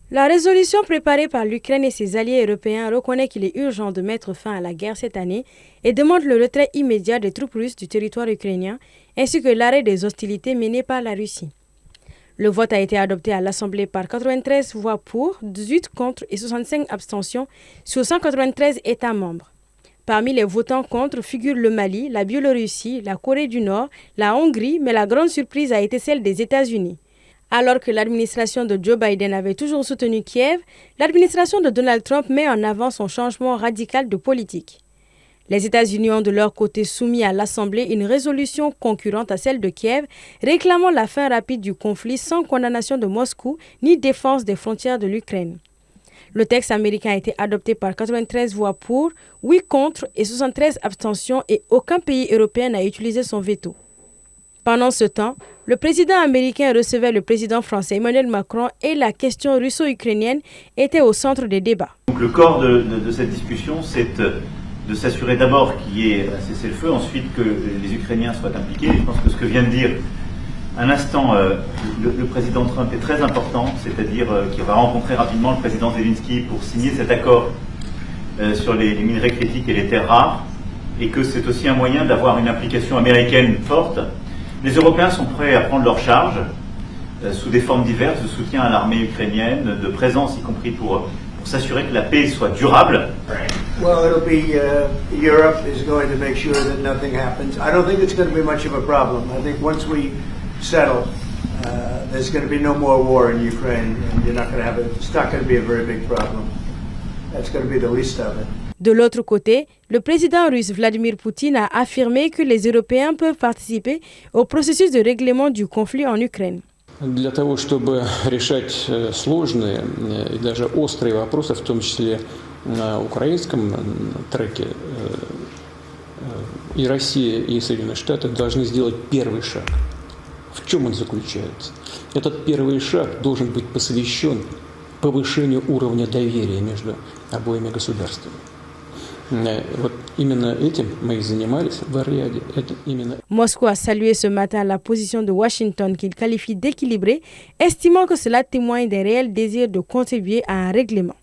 La résolution préparée par l'Ukraine et ses alliés européens reconnaît qu'il est urgent de mettre fin à la guerre cette année et demande le retrait immédiat des troupes russes du territoire ukrainien ainsi que l'arrêt des hostilités menées par la Russie. Le vote a été adopté à l'Assemblée par 93 voix pour, 18 contre et 65 abstentions sur 193 États membres. Parmi les votants contre figurent le Mali, la Biélorussie, la Corée du Nord, la Hongrie, mais la grande surprise a été celle des États-Unis. Alors que l'administration de Joe Biden avait toujours soutenu Kiev, l'administration de Donald Trump met en avant son changement radical de politique. Les États-Unis ont de leur côté soumis à l'Assemblée une résolution concurrente à celle de Kiev, réclamant la fin rapide du conflit sans condamnation de Moscou ni défense des frontières de l'Ukraine. Le texte américain a été adopté par 93 voix pour, 8 contre et 73 abstentions et aucun pays européen n'a utilisé son veto. Pendant ce temps, le président américain recevait le président français Emmanuel Macron et la question russo-ukrainienne était au centre des débats. Donc le corps de cette discussion, c'est de s'assurer d'abord qu'il y ait un cessez-le-feu, ensuite que les Ukrainiens soient impliqués. Je pense que ce que vient de dire un instant le président Trump est très important, c'est-à-dire qu'il va rencontrer rapidement le président Zelensky pour signer cet accord sur les minerais critiques et les terres rares, et que c'est aussi un moyen d'avoir une implication américaine forte. Les Européens sont prêts à prendre leur charge sous des formes diverses de soutien à l'armée ukrainienne, de présence y compris pour s'assurer que la paix soit durable. Well, it'll be Europe is going to make sure that nothing happens. I don't think it's going to be much of a problem. I think once we settle, there's going to be no more war in Ukraine, and you're not going to have it's not going to be a very big problem. That's going to be the least of it. De l'autre côté, le président russe Vladimir Poutine a affirmé que les Européens peuvent participer au processus de règlement du conflit en Ukraine. Для того, чтобы решать сложные и даже острые вопросы, в том числе на украинском треке, и Россия, и Соединенные Штаты должны сделать первый шаг. В чем он заключается? Этот первый шаг должен быть посвящен повышению уровня доверия между обоими государствами. Вот именно этим мы и занимались в Ар-Рияде. Moscou a salué ce matin la position de Washington qu'il qualifie d'équilibrée, estimant que cela témoigne d'un réel désir de contribuer à un règlement.